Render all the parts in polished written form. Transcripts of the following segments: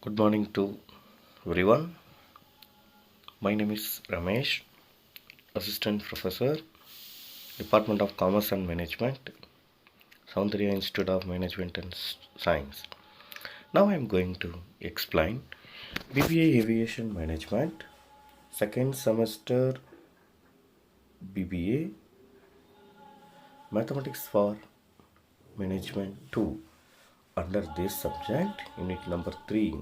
Good morning to everyone. My name is Ramesh, Assistant Professor, Department of Commerce and Management, Soundarya Institute of Management and Science. Now I am going to explain BBA Aviation Management, second semester BBA Mathematics for Management 2. Under this subject, unit number 3,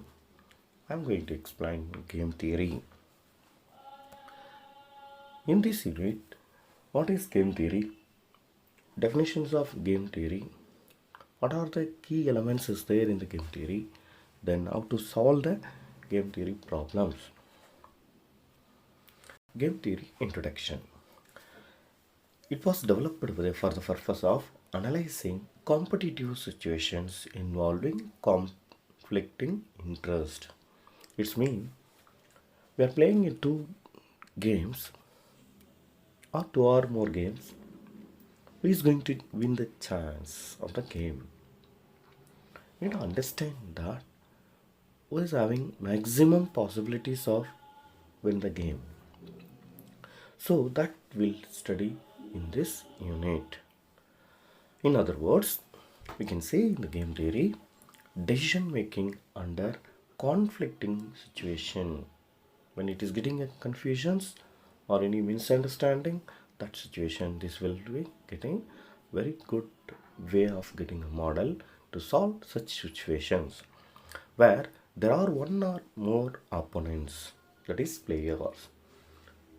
I am going to explain game theory. In this unit, what is game theory? Definitions of game theory. What are the key elements is there in the game theory? Then how to solve the game theory problems. Game theory introduction. It was developed for the purpose of analyzing competitive situations involving conflicting interest. It means we are playing in two games or two or more games. Who is going to win the chance of the game? We need to understand that who is having maximum possibilities of win the game. So that we'll study in this unit. In other words, we can say in the game theory, decision making under conflicting situation. When it is getting a confusions or any misunderstanding, that situation, this will be getting very good way of getting a model to solve such situations where there are one or more opponents, that is players,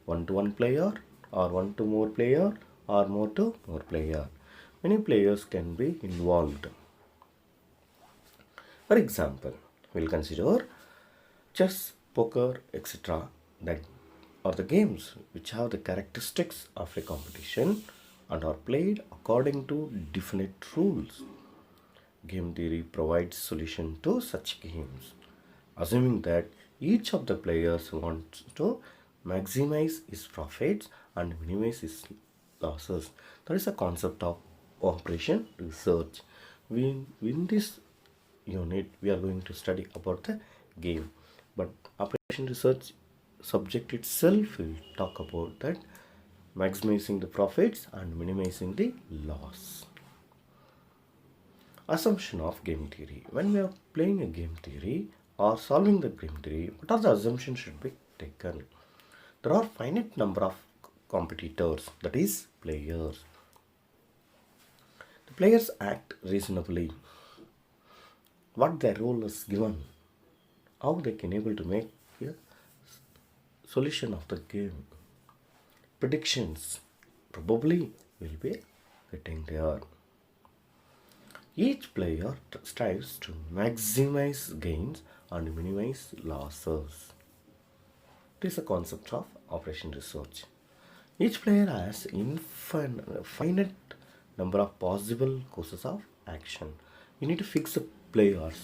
one to one player or one to more player or more to more player. Many players can be involved. For example, we'll consider chess, poker, etc. that are the games which have the characteristics of a competition and are played according to definite rules. Game theory provides solution to such games, assuming that each of the players wants to maximize his profits and minimize his losses. That is a concept of operation research. In this unit, we are going to study about the game, but operation research subject itself will talk about that maximizing the profits and minimizing the loss. Assumption of game theory. When we are playing a game theory or solving the game theory, what are the assumptions should be taken? There are finite number of competitors, that is players. The players act reasonably. What their role is given, how they can able to make a solution of the game. Predictions probably will be getting there. Each player strives to maximize gains and minimize losses. This is a concept of operation research. Each player has finite number of possible courses of action. You need to fix the players.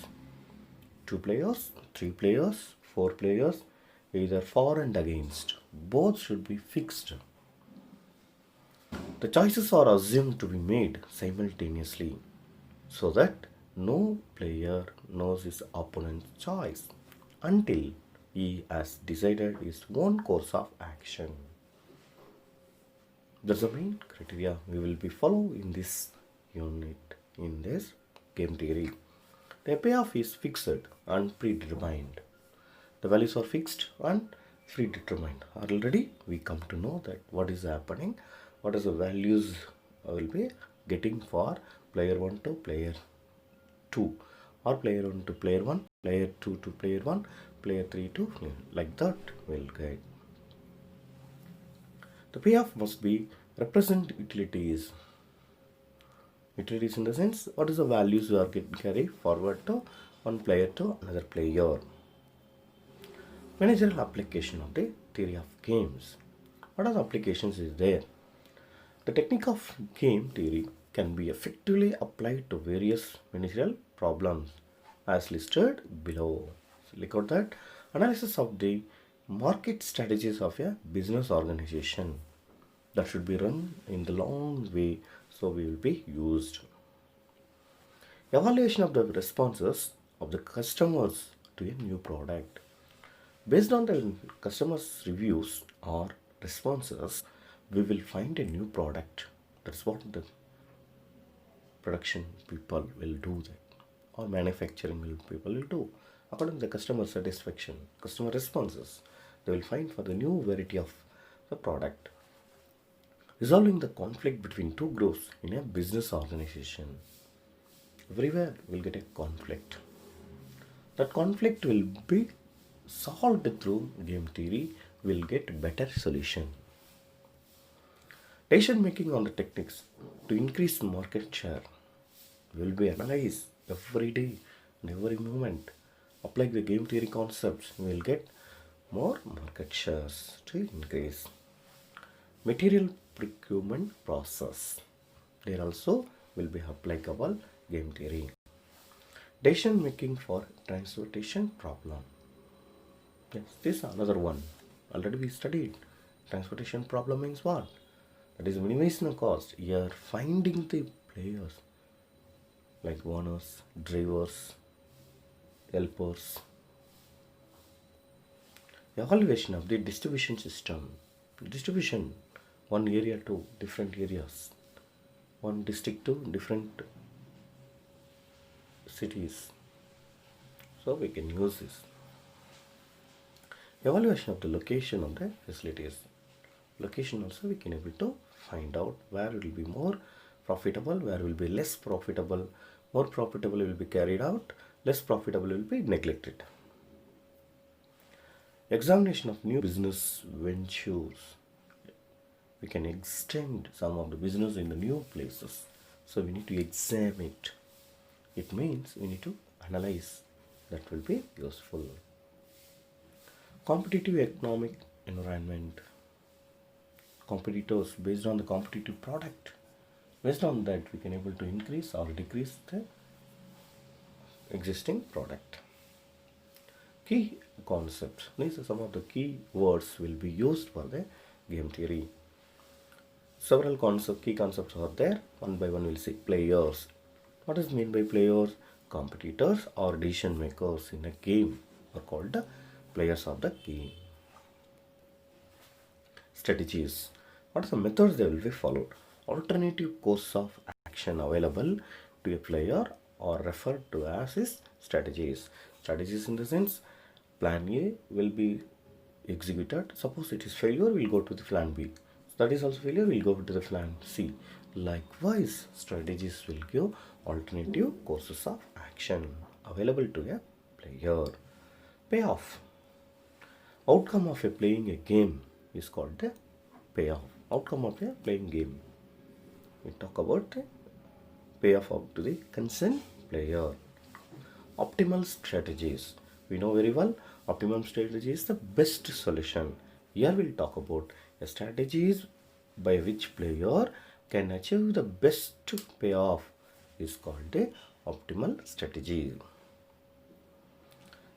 2 players, 3 players, 4 players, either for and against. Both should be fixed. The choices are assumed to be made simultaneously so that no player knows his opponent's choice until he has decided his own course of action. That's the main criteria we will be following in this unit, in this game theory. The payoff is fixed and predetermined. The values are fixed and predetermined. Already we come to know that what is happening, what is the values I will be getting for player 1 to player 2 or player 1 to player 1, player 2 to player 1, player 3 to like that will get. The payoff must be represent utilities. Utilities in the sense, what is the values you are getting carried forward to one player to another player. Managerial application of the theory of games. What are the applications is there? The technique of game theory can be effectively applied to various managerial problems as listed below. So look at that. Analysis of the market strategies of a business organization that should be run in the long way, so we will be used. Evaluation of the responses of the customers to a new product. Based on the customers' reviews or responses, we will find a new product. That's what the production people will do that, or manufacturing people will do. According to the customer satisfaction, customer responses, they will find for the new variety of the product. Resolving the conflict between two groups in a business organization. Everywhere we'll get a conflict. That conflict will be solved through game theory. We'll get better solution. Decision making on the techniques to increase market share will be analyzed every day and every moment. Apply the game theory concepts, we will get more market shares to increase. Material procurement process. There also will be applicable game theory. Decision making for transportation problem. Yes, this is another one. Already we studied. Transportation problem means what? That is minimizing the cost. Here finding the players like owners, drivers, helpers. Evaluation of the distribution system. Distribution, one area to different areas, one district to different cities. So we can use this. Evaluation of the location of the facilities. Location also we can able to find out where it will be more profitable, where will be less profitable. More profitable will be carried out, less profitable will be neglected. Examination of new business ventures. We can extend some of the business in the new places. So we need to examine it. It means we need to analyze. That will be useful. Competitive economic environment. Competitors based on the competitive product. Based on that we can able to increase or decrease the existing product. Key concepts. These are some of the key words will be used for the game theory. Several key concepts are there. One by one we'll see. Players. What is meant by players? Competitors or decision makers in a game are called the players of the game. Strategies. What are the methods they will be followed? Alternative course of action available to a player or referred to as his strategies. Strategies in the sense, plan A will be executed. Suppose it is failure, we'll go to the plan B. That is also failure, we'll go to the plan C. Likewise, strategies will give alternative courses of action available to a player. Payoff. Outcome of a playing a game is called the payoff. Outcome of a playing game. We talk about the payoff up to the concerned player. Optimal strategies. We know very well optimum strategy is the best solution. Here we'll talk about a strategies by which player can achieve the best payoff is called the optimal strategy.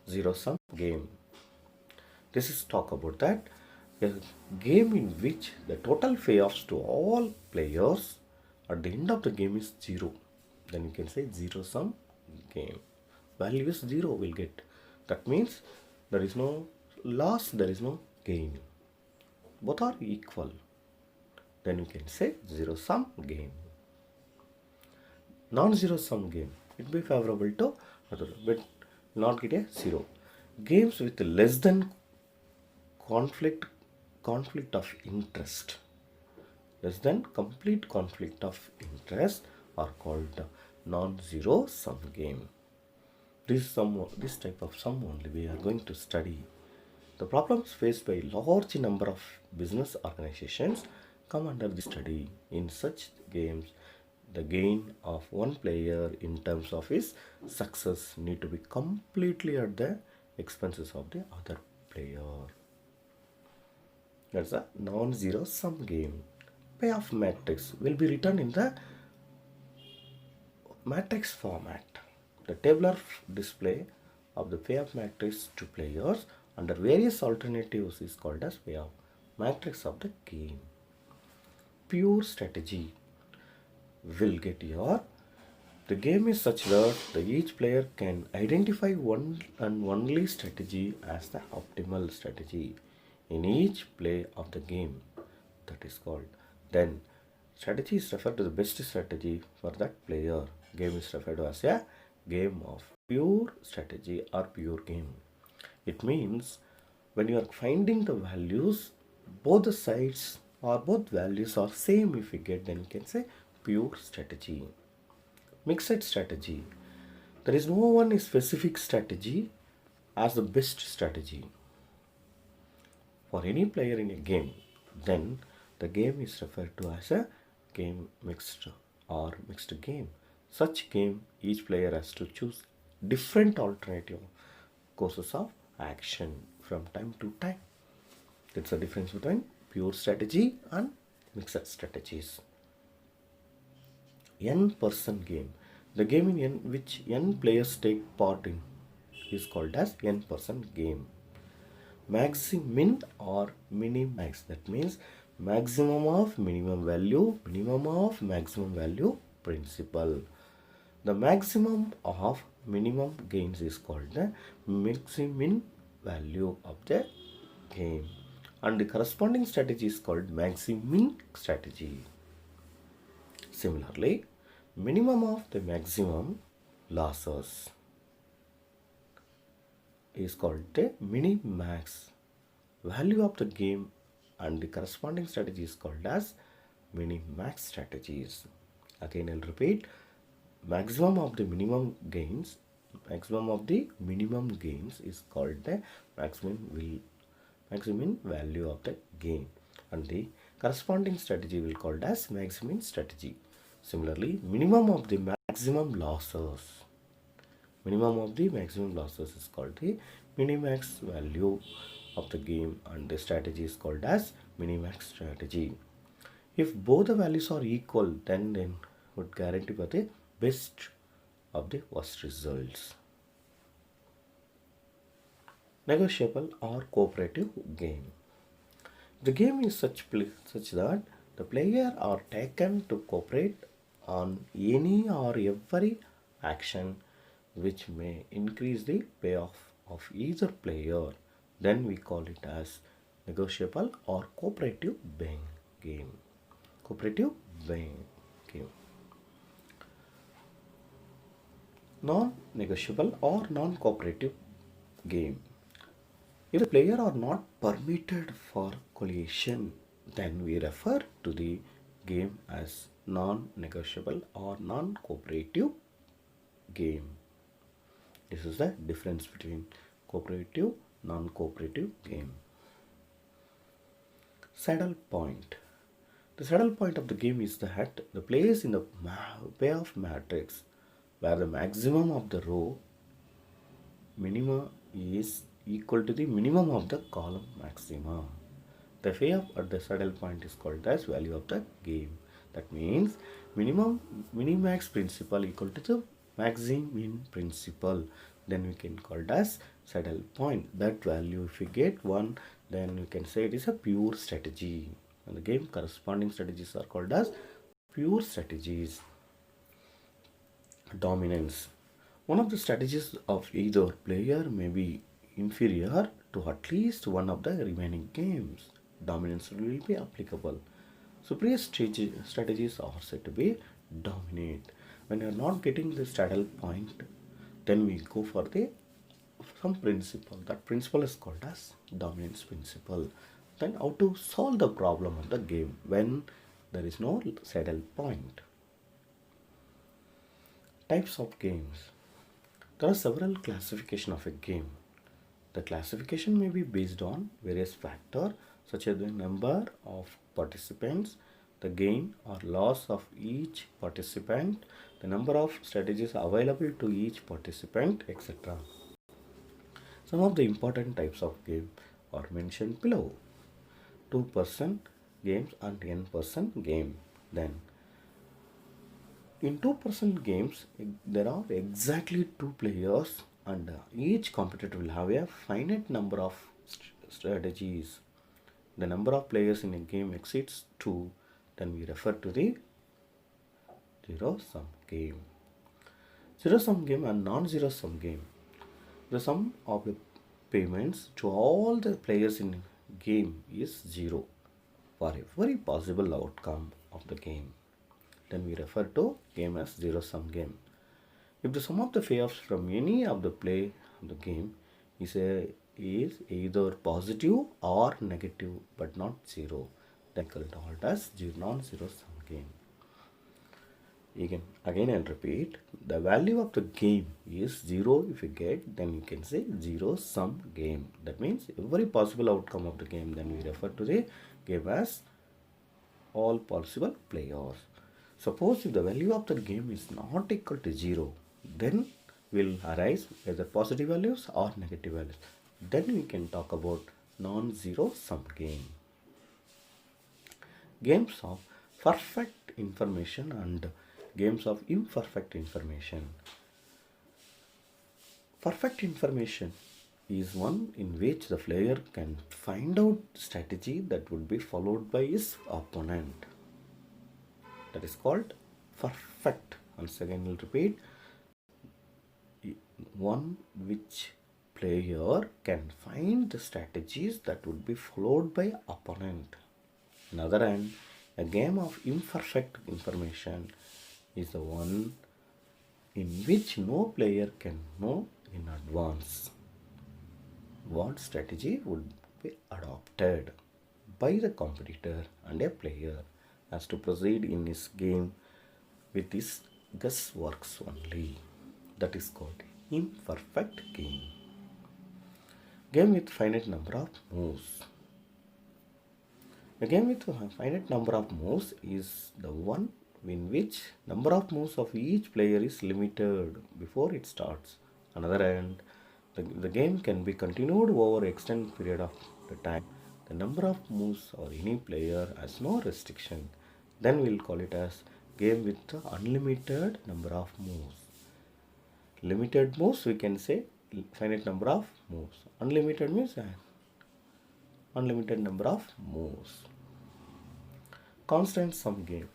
Zero-sum game. This is talk about that a game in which the total payoffs to all players at the end of the game is 0. Then you can say zero-sum game. Value is 0 will get. That means there is no loss, there is no gain. Both are equal. Then you can say zero-sum game. Non-zero-sum game. It will be favorable to other, but not get a 0. Games with less than conflict of interest. Less than complete conflict of interest are called non-zero-sum game. This type of sum only we are going to study. The problems faced by large number of business organizations come under the study. In such games, the gain of one player in terms of his success need to be completely at the expenses of the other player. That's a non-zero-sum game. Payoff matrix will be written in the matrix format. The tabular display of the payoff matrix to players under various alternatives is called as payoff matrix of the game. Pure strategy will get your The game is such that each player can identify one and only strategy as the optimal strategy in each play of the game. That is called. Then, strategy is referred to the best strategy for that player. Game is referred to as a game of pure strategy or pure game. It means when you are finding the values, both the sides or both values are same. If you get, then you can say pure strategy. Mixed strategy. There is no one specific strategy as the best strategy for any player in a game. Then the game is referred to as a game mixed or mixed game. Such game, each player has to choose different alternative courses of action from time to time. That's the difference between pure strategy and mixed strategies. N-person game. The game in N which N players take part in is called as N-person game. Min or minimax. That means maximum of minimum value, minimum of maximum value principle. The maximum of minimum gains is called the maximum value of the game. And the corresponding strategy is called maximum strategy. Similarly, minimum of the maximum losses is called the minimax value of the game, and the corresponding strategy is called as minimax strategies. Again, I'll repeat: maximum of the minimum gains is called the maximum value of the game, and the corresponding strategy will called as maximum strategy. Similarly, minimum of the maximum losses is called the minimax value of the game, and the strategy is called as minimax strategy. If both the values are equal, then would guarantee for the best of the worst results. Negotiable or cooperative game. The game is such that the player are taken to cooperate on any or every action which may increase the payoff of either player. Then we call it as negotiable or cooperative game. Cooperative game. Non-negotiable or non-cooperative game. If the player are not permitted for collision, then we refer to the game as non-negotiable or non-cooperative game. This is the difference between cooperative, non-cooperative game. Saddle point. The saddle point of the game is that the place in the payoff matrix where the maximum of the row minima is equal to the minimum of the column maxima. The payoff at the saddle point is called as value of the game. That means minimax principle equal to the maximum principle. Then we can call it as saddle point. That value, if we get 1, then we can say it is a pure strategy. And the game corresponding strategies are called as pure strategies. Dominance. One of the strategies of either player may be inferior to at least one of the remaining games. Dominance will be applicable. Superior strategies are said to be dominate. When you are not getting the saddle point, then we go for some principle. That principle is called as dominance principle. Then how to solve the problem of the game when there is no saddle point. Types of games. There are several classifications of a game. The classification may be based on various factors such as the number of participants, the gain or loss of each participant, the number of strategies available to each participant, etc. Some of the important types of game are mentioned below. 2-person games and N-person game. Then in 2-person games, there are exactly 2 players, and each competitor will have a finite number of strategies. The number of players in a game exceeds 2, then we refer to the zero-sum game. Zero-sum game and non-zero-sum game. The sum of the payments to all the players in game is zero for every possible outcome of the game. Then we refer to game as zero-sum game. If the sum of the payoffs from any of the play of the game is either positive or negative but not zero, then called as non-zero sum game. Again and repeat, the value of the game is zero. If you get, then you can say zero sum game. That means every possible outcome of the game, then we refer to the game as all possible players. Suppose if the value of the game is not equal to zero, then will arise either positive values or negative values. Then we can talk about non-zero sum game. Games of perfect information and games of imperfect information. Perfect information is one in which the player can find out strategy that would be followed by his opponent. That is called perfect. Once again, we'll repeat. One which player can find the strategies that would be followed by opponent. On the other hand, a game of imperfect information is the one in which no player can know in advance what strategy would be adopted by the competitor, and a player has to proceed in his game with his guessworks only. That is called imperfect game. Game with finite number of moves. A game with a finite number of moves is the one in which number of moves of each player is limited before it starts. On the other hand, the game can be continued over extended period of the time. The number of moves or any player has no restriction. Then we'll call it as game with unlimited number of moves. Limited moves, we can say finite number of moves. Unlimited means unlimited number of moves. Constant sum game.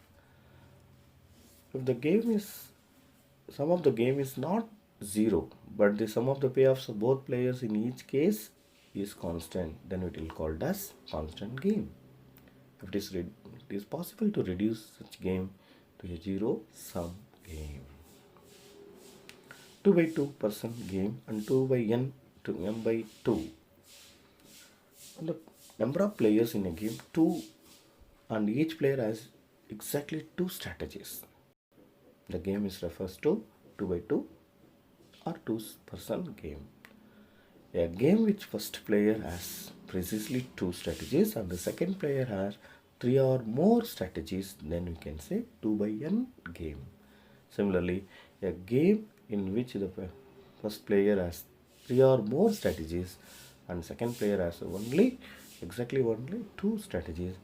If the game is sum of the game is not zero, but the sum of the payoffs of both players in each case is constant, then it will be called as constant game. If it is possible to reduce such game to a zero sum game. 2 by 2 person game and 2 by n to m by 2. And the number of players in a game 2, and each player has exactly 2 strategies. The game is refers to 2 by 2 or 2 person game. A game which first player has precisely 2 strategies and the second player has 3 or more strategies, then we can say 2 by n game. Similarly, a game in which the first player has 3 or more strategies and second player has exactly only 2 strategies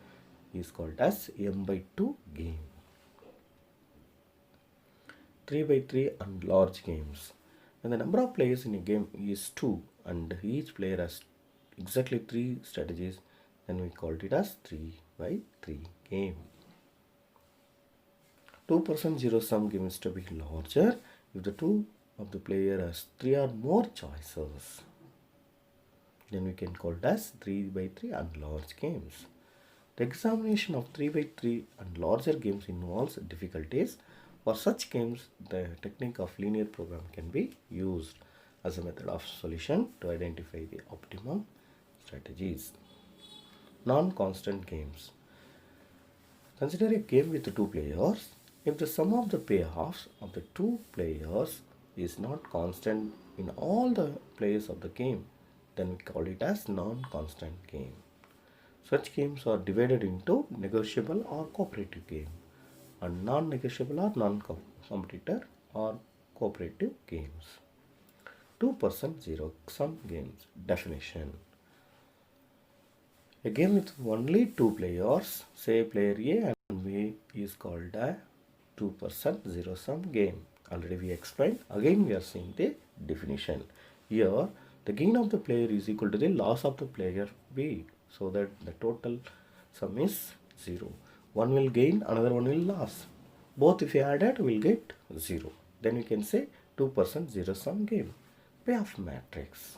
is called as m by 2 game. 3 by 3 and large games. When the number of players in a game is 2 and each player has exactly 3 strategies, then we called it as 3 by 3 game. 2% zero sum game is to be larger if the two of the player has 3 or more choices. Then we can call it as 3 by 3 and large games. The examination of 3 by 3 and larger games involves difficulties. For such games, the technique of linear program can be used as a method of solution to identify the optimum strategies. Non-constant games. Consider a game with 2 players. If the sum of the payoffs of the 2 players is not constant in all the players of the game, then we call it as non-constant game. Such games are divided into negotiable or cooperative game and non-negotiable or non-competitor or cooperative games. 2% zero sum games. Definition. A game with only 2 players, say player A and B, is called a 2% zero sum game. Already we explained. Again we are seeing the definition. Here the gain of the player is equal to the loss of the player B, so that the total sum is 0. One will gain, another one will lose. Both if you add it will get 0. Then we can say 2% zero-sum game. Payoff matrix.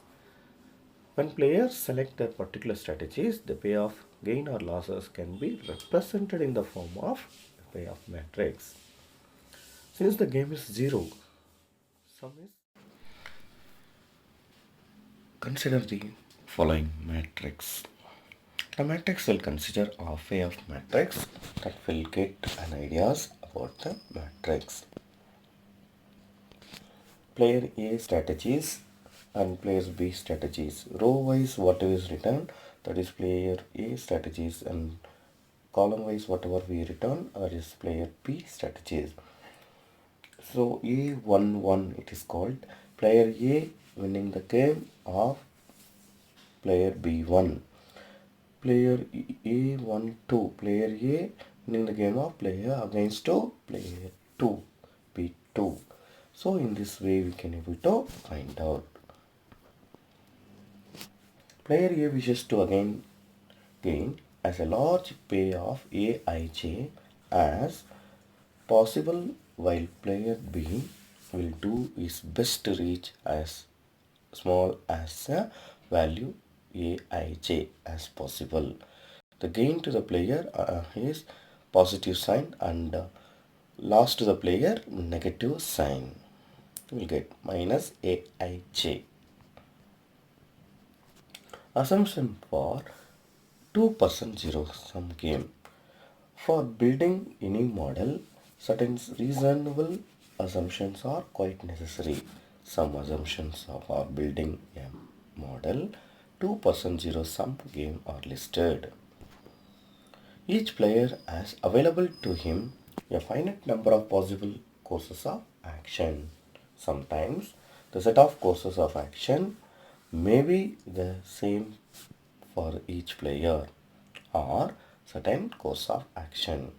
When players select their particular strategies, the payoff gain or losses can be represented in the form of a payoff matrix. Since the game is zero, sum is. Consider the following matrix. The matrix will consider a payoff matrix that will get an ideas about the matrix. Player A strategies and player B strategies. Row wise whatever is written, that is player A strategies, and column wise whatever we return, that is player B strategies. So A11 it is called player A winning the game of player B1. Player A12, player A winning the game of player against player 2, B2. So in this way we can able to find out. Player A wishes to again gain as a large payoff Aij as possible, while player B will do his best to reach as small as a value Aij as possible. The gain to the player is positive sign, and loss to the player negative sign. You will get minus Aij. Assumption for 2% zero-sum game. For building any model, certain reasonable assumptions are quite necessary. Some assumptions for building a model 2% zero-sum game are listed. Each player has available to him a finite number of possible courses of action. Sometimes the set of courses of action may be the same for each player, or certain course of action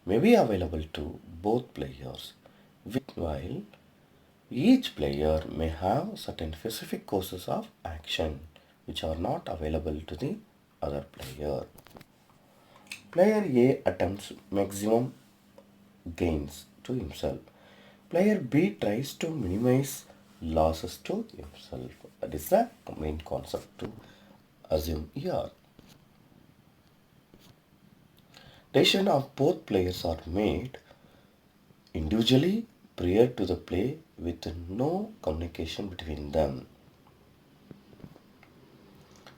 may be available to both players, while each player may have certain specific courses of action which are not available to the other player. Player A attempts maximum gains to himself. Player B tries to minimize losses to himself. That is the main concept to assume here. Decisions of both players are made individually prior to the play with no communication between them.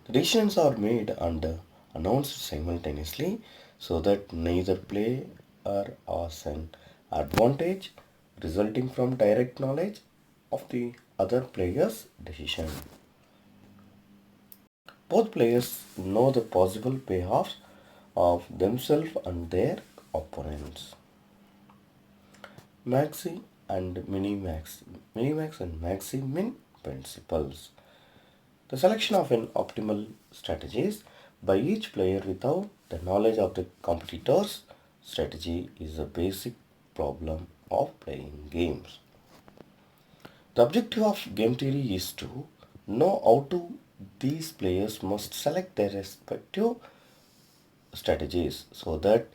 The decisions are made and announced simultaneously so that neither player has an advantage resulting from direct knowledge of the other player's decision. Both players know the possible payoffs of themselves and their opponents. Maxi and minimax. Minimax and maxi-min principles. The selection of an optimal strategies by each player without the knowledge of the competitor's strategy is a basic problem of playing games. The objective of game theory is to know how to these players must select their respective strategies so that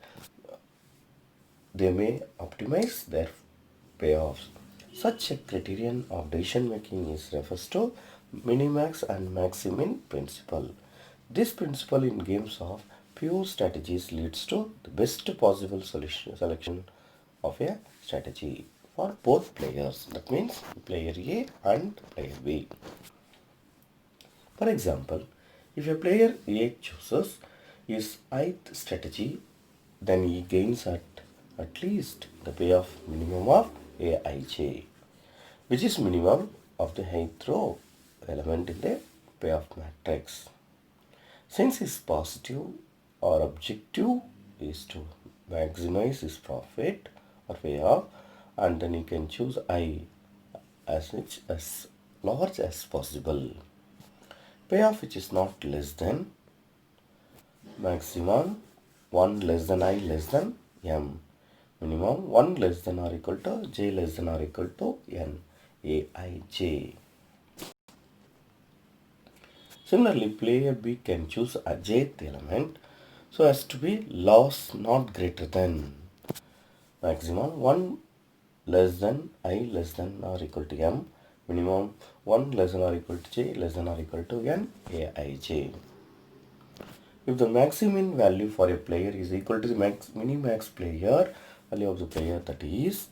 they may optimize their payoffs. Such a criterion of decision making is refers to minimax and maximin principle. This principle in games of pure strategies leads to the best possible selection of a strategy for both players. That means player A and player B. For example, if a player A chooses his ith strategy, then he gains at least the payoff minimum of Aij, which is minimum of the ith row element in the payoff matrix. Since his positive or objective is to maximize his profit or payoff, and then he can choose I as much as large as possible. Payoff which is not less than maximum 1 less than I less than M. Minimum 1 less than or equal to J less than or equal to N. Aij. Similarly, player B can choose a jth element so as to be loss not greater than maximum 1 less than I less than or equal to M, minimum 1 less than or equal to J less than or equal to N, Aij. If the maximum value for a player is equal to the minimax player value of the player, that is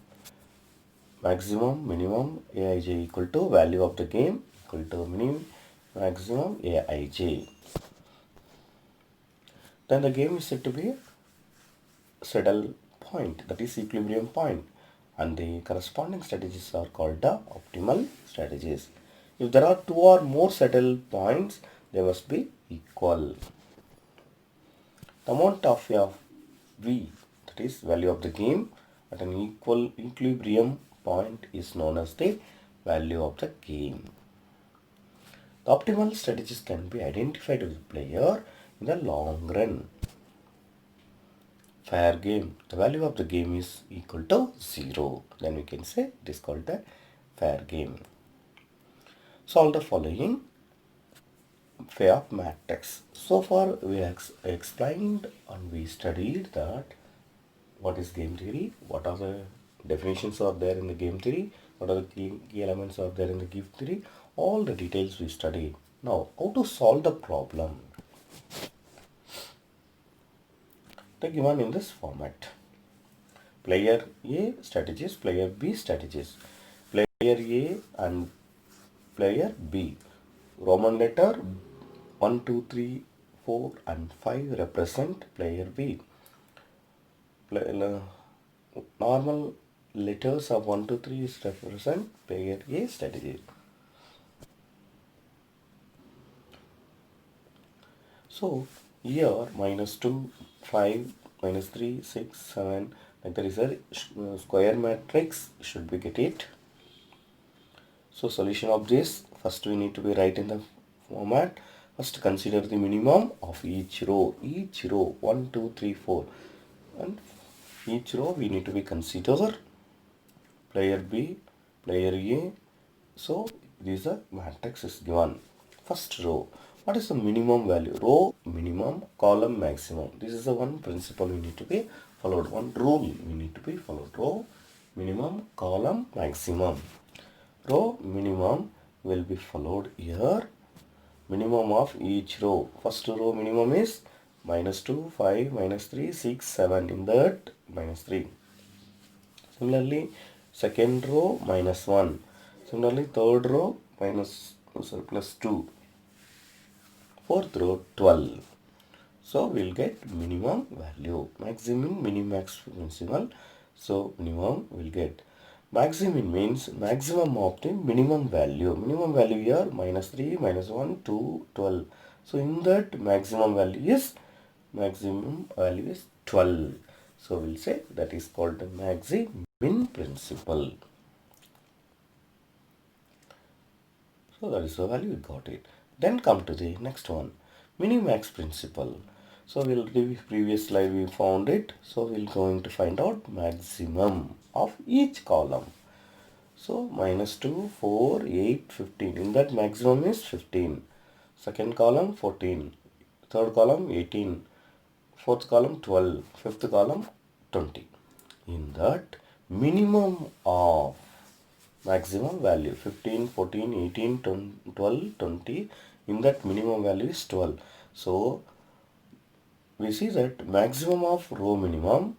maximum minimum Aij equal to value of the game equal to maximum Aij, then the game is said to be a saddle point, that is equilibrium point, and the corresponding strategies are called the optimal strategies. If there are two or more saddle points, they must be equal. The amount of V, that is value of the game, at an equal equilibrium point is known as the value of the game. The optimal strategies can be identified with the player in the long run. Fair game, the value of the game is equal to 0. Then we can say it is called the fair game. Solve the following Fayop matrix. So far we explained and we studied that what is game theory, what are the definitions are there in the game theory, what are the key elements are there in the game theory, all the details we studied. Now how to solve the problem? They are given in this format. Player A strategies, player B strategies. Player A and player B. Roman letter 1, 2, 3, 4 and 5 represent player B. Normal letters of 1, 2, 3 represent player A strategy. So here -2, 5, -3, 6, 7, like there is a square matrix should be get it. So solution of this, first we need to be write in the format. First consider the minimum of each row. Each row 1, 2, 3, 4, and each row we need to be consider player B, player A. So this a matrix is given. First row, what is the minimum value? Row minimum, column maximum. This is the one principle we need to be followed. One rule we need to be followed. Row minimum, column maximum. Row minimum will be followed here. Minimum of each row. First row minimum is -2, 5, -3, 6, 7. In that -3. Similarly, second row -1. Similarly, third row +2. Fourth row 12. So we'll get minimum value. Maximum, minimax, maximal. So minimum will get. Maximum means maximum of the minimum value. Minimum value here -3, -1, 2, 12. So in that maximum value is 12. So we'll say that is called the maxi-min principle. So that is the value we got it. Then come to the next one, minimax principle. So we'll previous slide we found it. So we're going to find out maximum of each column. So -2, 4, 8, 15. In that maximum is 15. Second column 14. Third column 18. Fourth column 12. Fifth column 20. In that minimum of maximum value 15, 14, 18, 12, 20. In that minimum value is 12. So we see that maximum of row minimum,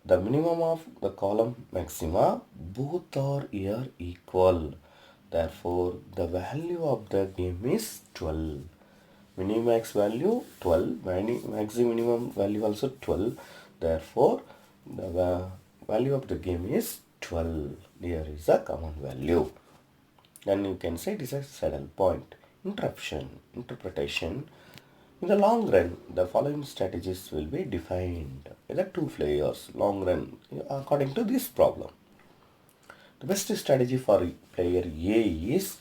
the minimum of the column maxima, both are here equal. Therefore, the value of the game is 12. Minimax value 12, maximum value also 12. Therefore, the value of the game is 12. Here is a common value. Then you can say it is a saddle point. Interpretation. In the long run, the following strategies will be defined. There are two players, long run, according to this problem. The best strategy for player A is,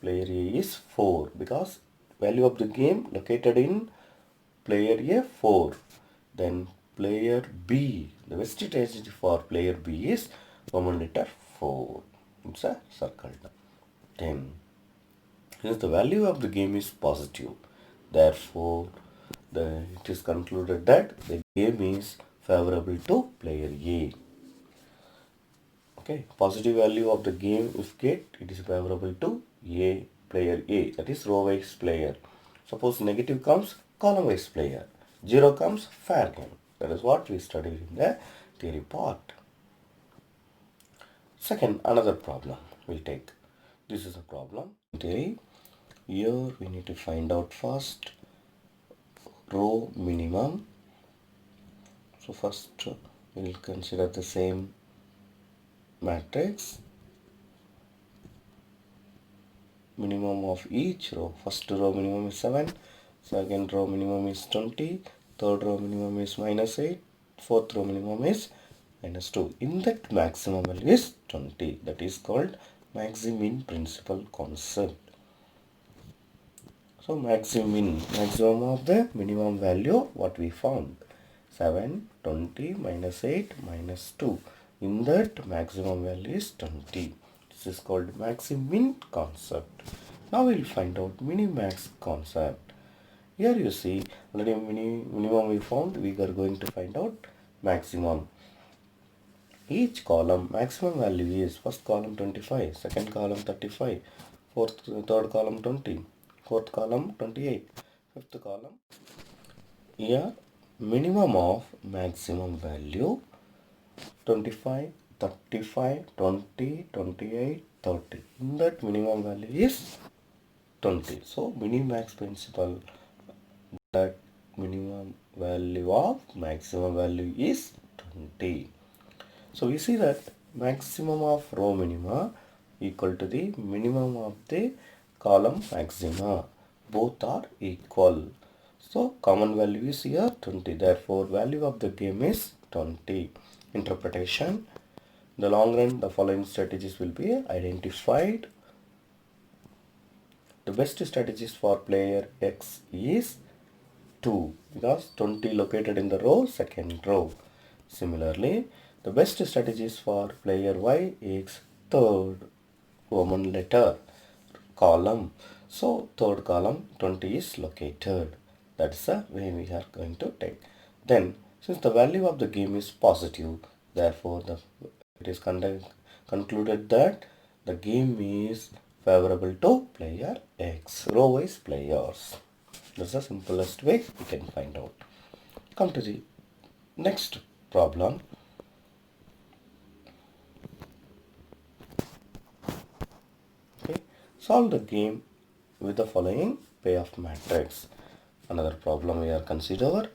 player A is 4 because value of the game located in player A 4. Then player B, the best strategy for player B is Roman letter 4. It's a circle. Then since the value of the game is positive, therefore it is concluded that the game is favorable to player A. Okay, positive value of the game if get, it is favorable to player A, that is row wise player. Suppose negative comes, column wise player. 0 comes, fair game. That is what we studied in the theory part. Second, another problem we'll take. This is a problem. Theory. Here we need to find out first row minimum. So first we'll consider the same matrix. Minimum of each row. First row minimum is 7, second row minimum is 20, third row minimum is -8, fourth row minimum is -2. In that maximum value is 20. That is called maximum principal concept. So maximum of the minimum value what we found 7, 20, -8, -2. In that maximum value is 20. This is called maximum concept. Now we'll find out minimax concept. Here you see already minimum we found, we are going to find out maximum. Each column maximum value is first column 25, second column 35, third column 20, fourth column 28, fifth column. Here minimum of maximum value 25, 35, 20, 28, 30. In that minimum value is 20. So minimax principle, that minimum value of maximum value is 20. So we see that maximum of row minima equal to the minimum of the column maxima. Both are equal. So common value is here 20. Therefore value of the game is 20. Interpretation. In the long run, the following strategies will be identified. The best strategies for player X is 2 because 20 located in the row, second row. Similarly, the best strategies for player Y is third Roman letter column. So third column 20 is located. That's the way we are going to take. Then since the value of the game is positive, therefore it is concluded that the game is favorable to player X, row wise players. That's the simplest way we can find out. Come to the next problem. Okay, solve the game with the following payoff matrix. Another problem we are consider.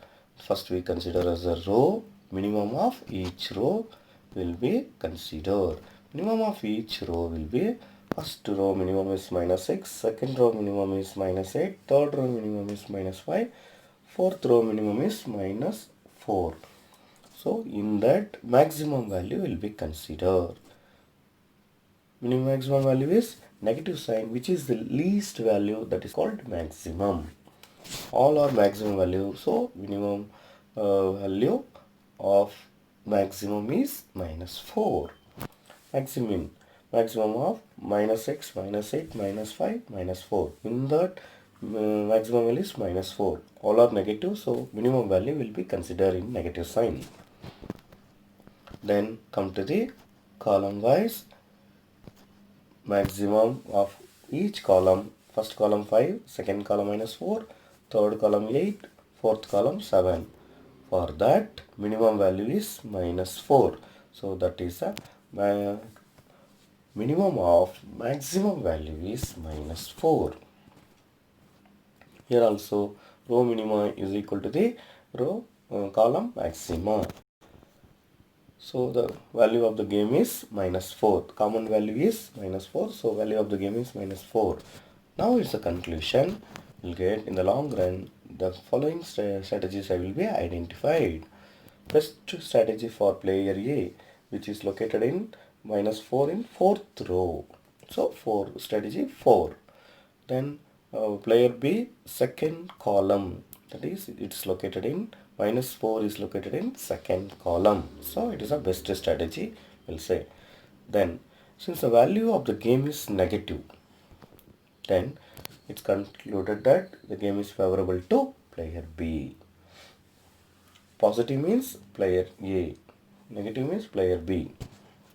First we consider as a row. Minimum of each row will be considered. Minimum of each row will be first row minimum is -6, second row minimum is -8, third row minimum is -5, fourth row minimum is -4. So in that maximum value will be considered. Maximum value is negative sign, which is the least value, that is called maximum. All are maximum value, so minimum value of maximum is -4. Maximum of -6, -8, -5, -4. In that maximum value is -4. All are negative, so minimum value will be considered in negative sign. Then come to the column wise. Maximum of each column, first column 5, second column -4, third column 8, fourth column 7. For that minimum value is -4. So that is a minimum of maximum value is -4. Here also row minima is equal to the row column maxima. So the value of the game is -4. Common value is -4. So value of the game is -4. Now it's a conclusion. We'll get in the long run the following strategies I will be identified. Best strategy for player A, which is located in -4 in fourth row. So strategy 4. Then player B, second column, that is it's located in -4 is located in second column. So it is a best strategy, we'll say. Then since the value of the game is negative, then it's concluded that the game is favorable to player B. Positive means player A, negative means player B.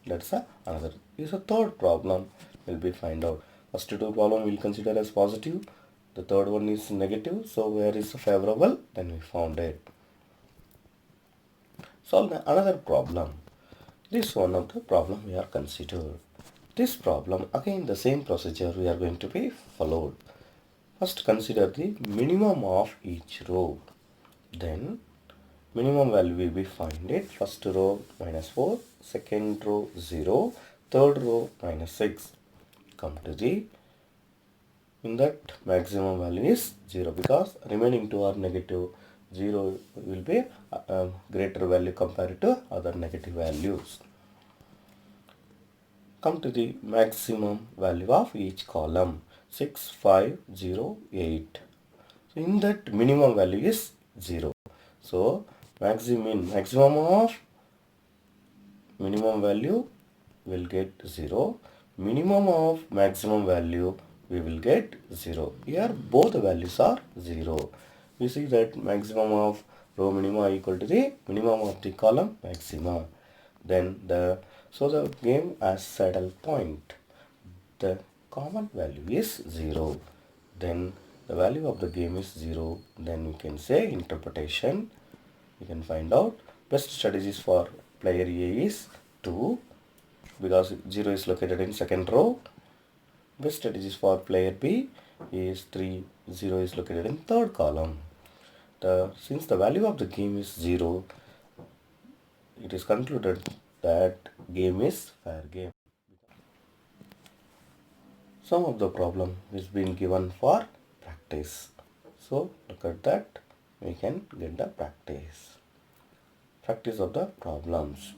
That's another. This is a third problem will be find out. First two problem we'll consider as positive. The third one is negative. So where is favorable? Then we found it. Solve another problem. This one of the problem we are considered. This problem again the same procedure we are going to be followed. First consider the minimum of each row. Then minimum value will be find it. First row -4, second row 0, third row -6. Come to the in that maximum value is 0 because remaining two are negative. 0 will be a greater value compared to other negative values. Come to the maximum value of each column. 6, 5, 0, 8. So in that minimum value is 0. So maximum of minimum value will get 0. Minimum of maximum value we will get 0. Here both values are 0. We see that maximum of row minima equal to the minimum of the column maxima. Then the game has saddle point. The common value is 0. Then the value of the game is 0. Then we can say interpretation. We can find out best strategies for player A is 2 because 0 is located in second row. Best strategies for player B is 3. 0 is located in third column. Since the value of the game is 0, it is concluded that game is fair game. Some of the problem is being given for practice. So look at that, we can get the practice. Practice of the problems.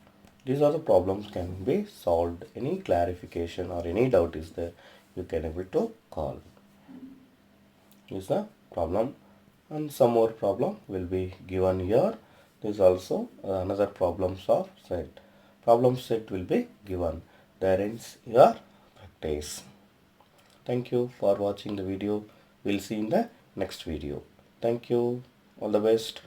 These are the problems can be solved. Any clarification or any doubt is there, you can able to call. Is the problem, and some more problem will be given here. There is also another problems of set. Problem set will be given. There ends your practice. Thank you for watching the video. We'll see in the next video. Thank you. All the best.